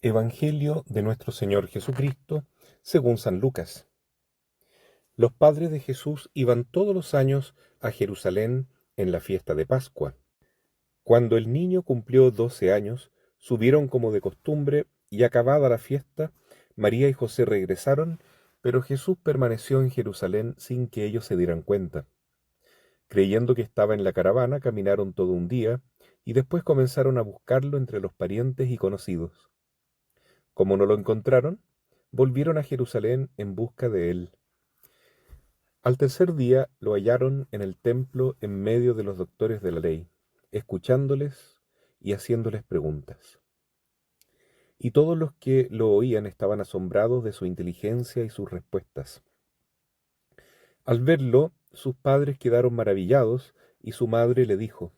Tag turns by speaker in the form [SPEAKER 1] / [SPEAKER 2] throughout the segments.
[SPEAKER 1] Evangelio de nuestro Señor Jesucristo, según San Lucas. Los padres de Jesús iban todos los años a Jerusalén en la fiesta de Pascua. Cuando el niño cumplió 12 años, subieron como de costumbre y acabada la fiesta, María y José regresaron, pero Jesús permaneció en Jerusalén sin que ellos se dieran cuenta. Creyendo que estaba en la caravana, caminaron todo un día y después comenzaron a buscarlo entre los parientes y conocidos. Como no lo encontraron, volvieron a Jerusalén en busca de él. Al tercer día lo hallaron en el templo en medio de los doctores de la ley, escuchándoles y haciéndoles preguntas. Y todos los que lo oían estaban asombrados de su inteligencia y sus respuestas. Al verlo, sus padres quedaron maravillados y su madre le dijo: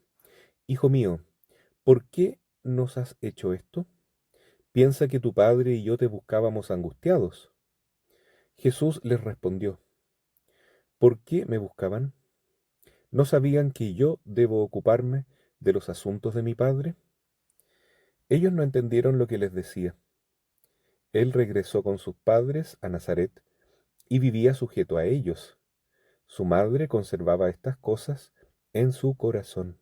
[SPEAKER 1] «Hijo mío, ¿por qué nos has hecho esto? Piensa que tu padre y yo te buscábamos angustiados». Jesús les respondió: «¿Por qué me buscaban? ¿No sabían que yo debo ocuparme de los asuntos de mi Padre?». Ellos no entendieron lo que les decía. Él regresó con sus padres a Nazaret y vivía sujeto a ellos. Su madre conservaba estas cosas en su corazón.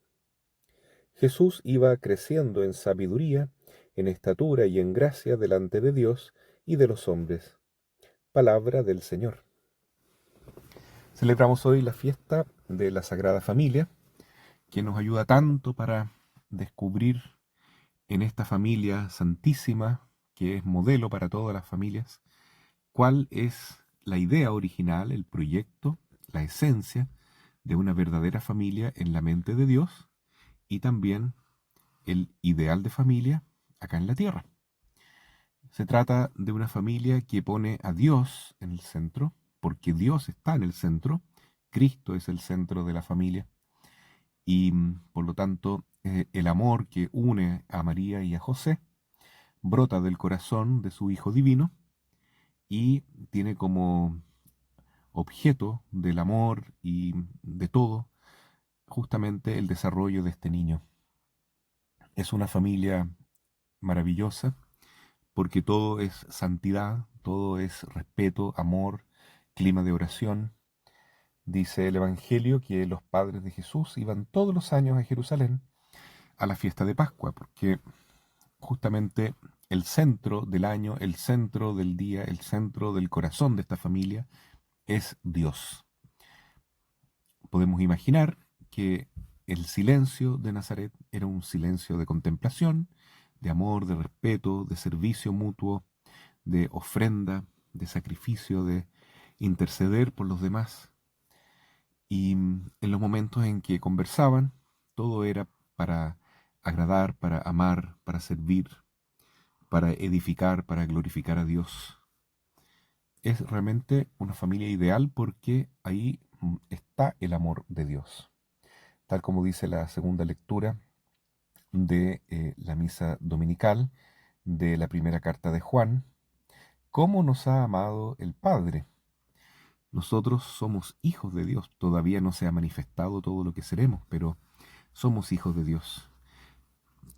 [SPEAKER 1] Jesús iba creciendo en sabiduría, en estatura y en gracia delante de Dios y de los hombres. Palabra del Señor. Celebramos hoy la fiesta de la Sagrada Familia, que nos ayuda tanto para descubrir en esta familia santísima, que es modelo para todas las familias, cuál es la idea original, el proyecto, la esencia de una verdadera familia en la mente de Dios y también el ideal de familia acá en la tierra. Se trata de una familia que pone a Dios en el centro, porque Dios está en el centro, Cristo es el centro de la familia, y por lo tanto el amor que une a María y a José brota del corazón de su Hijo Divino y tiene como objeto del amor y de todo justamente el desarrollo de este niño. Es una familia maravillosa porque todo es santidad, todo es respeto, amor, clima de oración. Dice el Evangelio que los padres de Jesús iban todos los años a Jerusalén a la fiesta de Pascua, porque justamente el centro del año, el centro del día, el centro del corazón de esta familia es Dios. Podemos imaginar que el silencio de Nazaret era un silencio de contemplación, de amor, de respeto, de servicio mutuo, de ofrenda, de sacrificio, de interceder por los demás. Y en los momentos en que conversaban, todo era para agradar, para amar, para servir, para edificar, para glorificar a Dios. Es realmente una familia ideal porque ahí está el amor de Dios. Tal como dice la segunda lectura de la misa dominical de la primera carta de Juan: «¿Cómo nos ha amado el Padre?». Nosotros somos hijos de Dios. Todavía no se ha manifestado todo lo que seremos, pero somos hijos de Dios.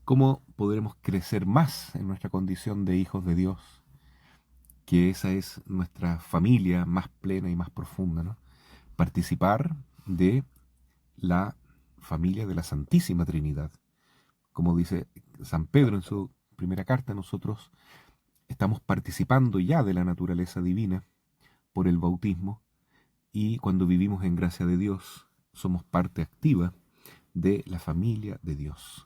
[SPEAKER 1] ¿Cómo podremos crecer más en nuestra condición de hijos de Dios? Que esa es nuestra familia más plena y más profunda, ¿no? Participar de la familia de la Santísima Trinidad. Como dice San Pedro en su primera carta, nosotros estamos participando ya de la naturaleza divina por el bautismo, y cuando vivimos en gracia de Dios somos parte activa de la familia de Dios.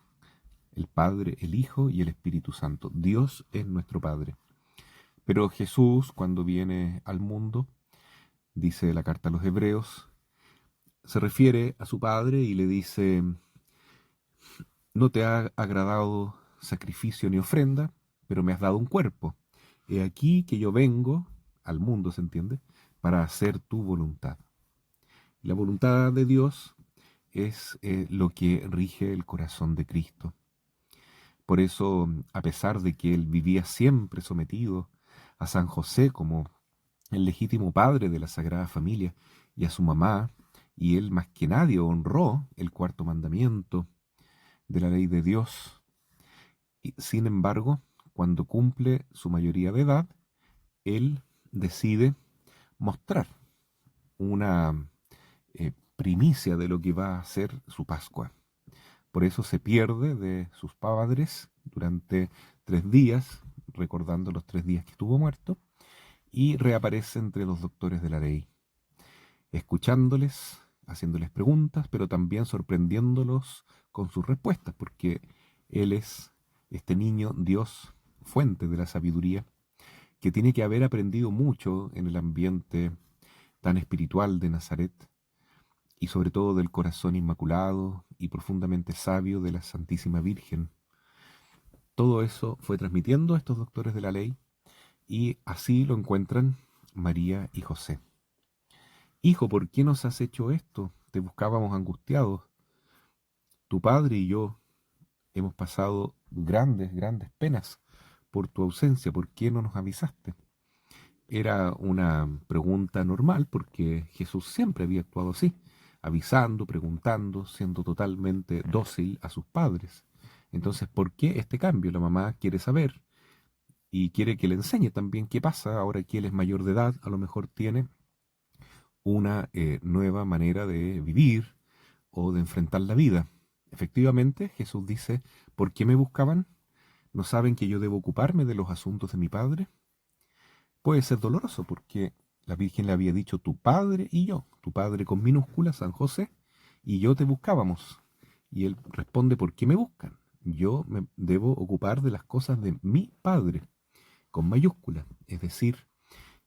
[SPEAKER 1] El Padre, el Hijo y el Espíritu Santo. Dios es nuestro Padre. Pero Jesús, cuando viene al mundo, dice la carta a los Hebreos, se refiere a su Padre y le dice: «No te ha agradado sacrificio ni ofrenda, pero me has dado un cuerpo. He aquí que yo vengo al mundo», ¿se entiende?, «para hacer tu voluntad». La voluntad de Dios es lo que rige el corazón de Cristo. Por eso, a pesar de que él vivía siempre sometido a San José como el legítimo padre de la Sagrada Familia y a su mamá, y él más que nadie honró el cuarto mandamiento de la ley de Dios, y sin embargo, cuando cumple su mayoría de edad, él decide mostrar una primicia de lo que va a ser su Pascua. Por eso se pierde de sus padres durante 3 días, recordando los 3 días que estuvo muerto, y reaparece entre los doctores de la ley, escuchándoles, haciéndoles preguntas, pero también sorprendiéndolos con sus respuestas, porque él es este niño Dios, fuente de la sabiduría, que tiene que haber aprendido mucho en el ambiente tan espiritual de Nazaret, y sobre todo del corazón inmaculado y profundamente sabio de la Santísima Virgen. Todo eso fue transmitiendo a estos doctores de la ley, y así lo encuentran María y José. Hijo, ¿por qué nos has hecho esto? Te buscábamos angustiados. Tu padre y yo hemos pasado grandes, grandes penas por tu ausencia. ¿Por qué no nos avisaste? Era una pregunta normal porque Jesús siempre había actuado así, avisando, preguntando, siendo totalmente dócil a sus padres. Entonces, ¿por qué este cambio? La mamá quiere saber y quiere que le enseñe también qué pasa ahora que él es mayor de edad, a lo mejor tiene una nueva manera de vivir o de enfrentar la vida. Efectivamente, Jesús dice, ¿por qué me buscaban? ¿No saben que yo debo ocuparme de los asuntos de mi Padre? Puede ser doloroso porque la Virgen le había dicho tu Padre y yo, tu Padre con minúscula, San José, y yo te buscábamos. Y él responde, ¿por qué me buscan? Yo me debo ocupar de las cosas de mi Padre, con mayúscula, es decir,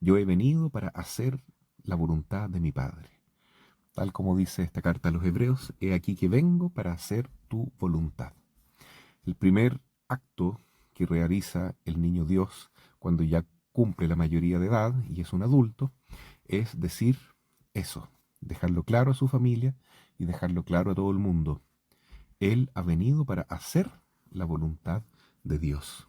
[SPEAKER 1] yo he venido para hacer la voluntad de mi Padre. Tal como dice esta carta a los Hebreos, he aquí que vengo para hacer tu voluntad. El primer acto que realiza el niño Dios cuando ya cumple la mayoría de edad y es un adulto, es decir eso, dejarlo claro a su familia y dejarlo claro a todo el mundo. Él ha venido para hacer la voluntad de Dios.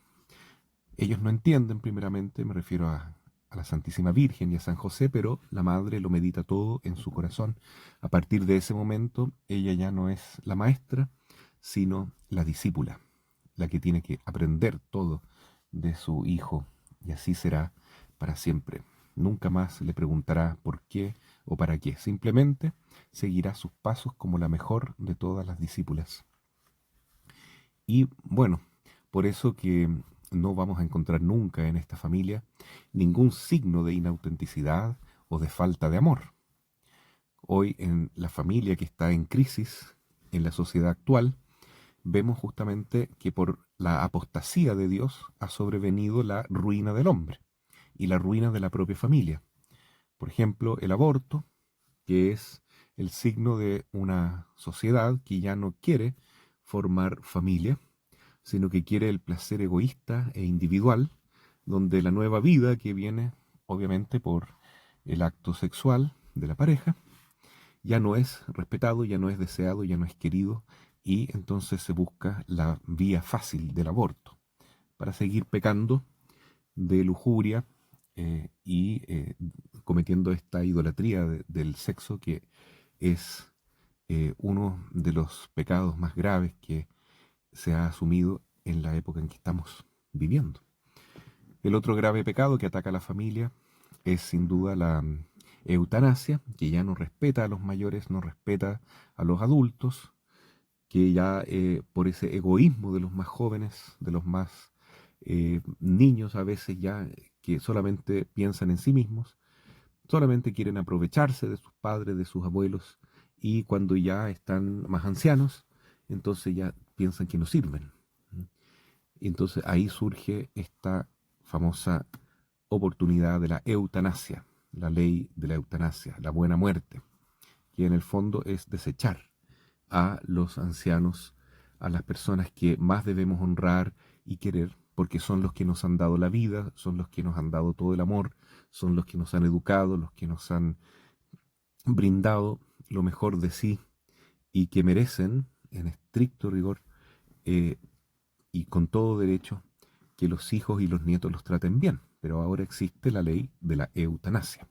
[SPEAKER 1] Ellos no entienden primeramente, me refiero a la Santísima Virgen y a San José, pero la madre lo medita todo en su corazón. A partir de ese momento, ella ya no es la maestra, sino la discípula, la que tiene que aprender todo de su hijo, y así será para siempre. Nunca más le preguntará por qué o para qué, simplemente seguirá sus pasos como la mejor de todas las discípulas. Y bueno, por eso que no vamos a encontrar nunca en esta familia ningún signo de inautenticidad o de falta de amor. Hoy en la familia que está en crisis, en la sociedad actual, vemos justamente que por la apostasía de Dios ha sobrevenido la ruina del hombre y la ruina de la propia familia. Por ejemplo, el aborto, que es el signo de una sociedad que ya no quiere formar familia, sino que quiere el placer egoísta e individual, donde la nueva vida que viene, obviamente, por el acto sexual de la pareja, ya no es respetado, ya no es deseado, ya no es querido, y entonces se busca la vía fácil del aborto, para seguir pecando de lujuria y cometiendo esta idolatría del sexo que es uno de los pecados más graves que se ha asumido en la época en que estamos viviendo. El otro grave pecado que ataca a la familia es sin duda la eutanasia, que ya no respeta a los mayores, no respeta a los adultos, que ya por ese egoísmo de los más jóvenes, de los más niños a veces ya que solamente piensan en sí mismos, solamente quieren aprovecharse de sus padres, de sus abuelos, y cuando ya están más ancianos, entonces ya piensan que no sirven. Y entonces ahí surge esta famosa oportunidad de la eutanasia, la ley de la eutanasia, la buena muerte, que en el fondo es desechar a los ancianos, a las personas que más debemos honrar y querer, porque son los que nos han dado la vida, son los que nos han dado todo el amor, son los que nos han educado, los que nos han brindado lo mejor de sí y que merecen, en estricto rigor eh, y con todo derecho, que los hijos y los nietos los traten bien. Pero ahora existe la ley de la eutanasia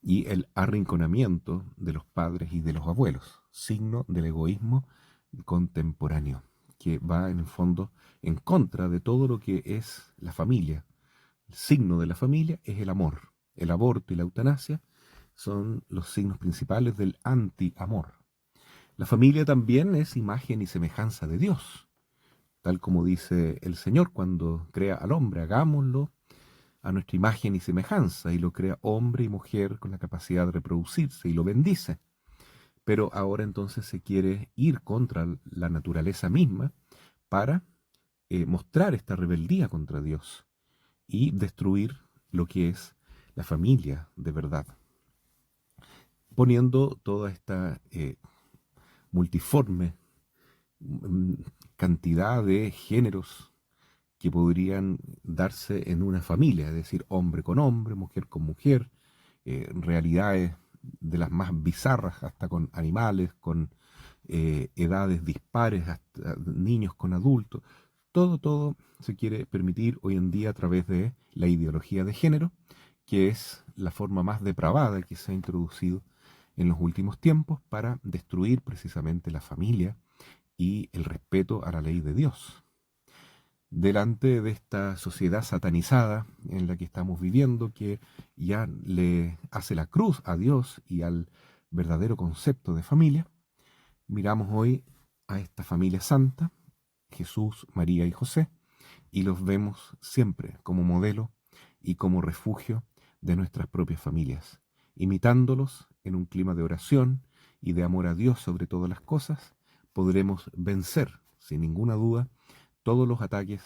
[SPEAKER 1] y el arrinconamiento de los padres y de los abuelos, signo del egoísmo contemporáneo, que va en el fondo en contra de todo lo que es la familia. El signo de la familia es el amor. El aborto y la eutanasia son los signos principales del anti-amor. La familia también es imagen y semejanza de Dios, tal como dice el Señor cuando crea al hombre, hagámoslo a nuestra imagen y semejanza, y lo crea hombre y mujer con la capacidad de reproducirse y lo bendice. Pero ahora entonces se quiere ir contra la naturaleza misma para mostrar esta rebeldía contra Dios y destruir lo que es la familia de verdad, poniendo toda esta multiforme mm, cantidad de géneros que podrían darse en una familia, es decir, hombre con hombre, mujer con mujer, realidades de las más bizarras, hasta con animales, con edades dispares, hasta niños con adultos. Todo se quiere permitir hoy en día a través de la ideología de género, que es la forma más depravada que se ha introducido en los últimos tiempos para destruir precisamente la familia y el respeto a la ley de Dios. Delante de esta sociedad satanizada en la que estamos viviendo, que ya le hace la cruz a Dios y al verdadero concepto de familia, miramos hoy a esta familia santa, Jesús, María y José, y los vemos siempre como modelo y como refugio de nuestras propias familias, imitándolos en un clima de oración y de amor a Dios sobre todas las cosas, podremos vencer, sin ninguna duda, todos los ataques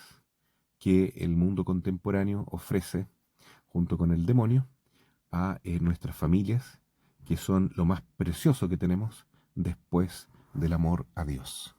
[SPEAKER 1] que el mundo contemporáneo ofrece junto con el demonio a nuestras familias, que son lo más precioso que tenemos después del amor a Dios.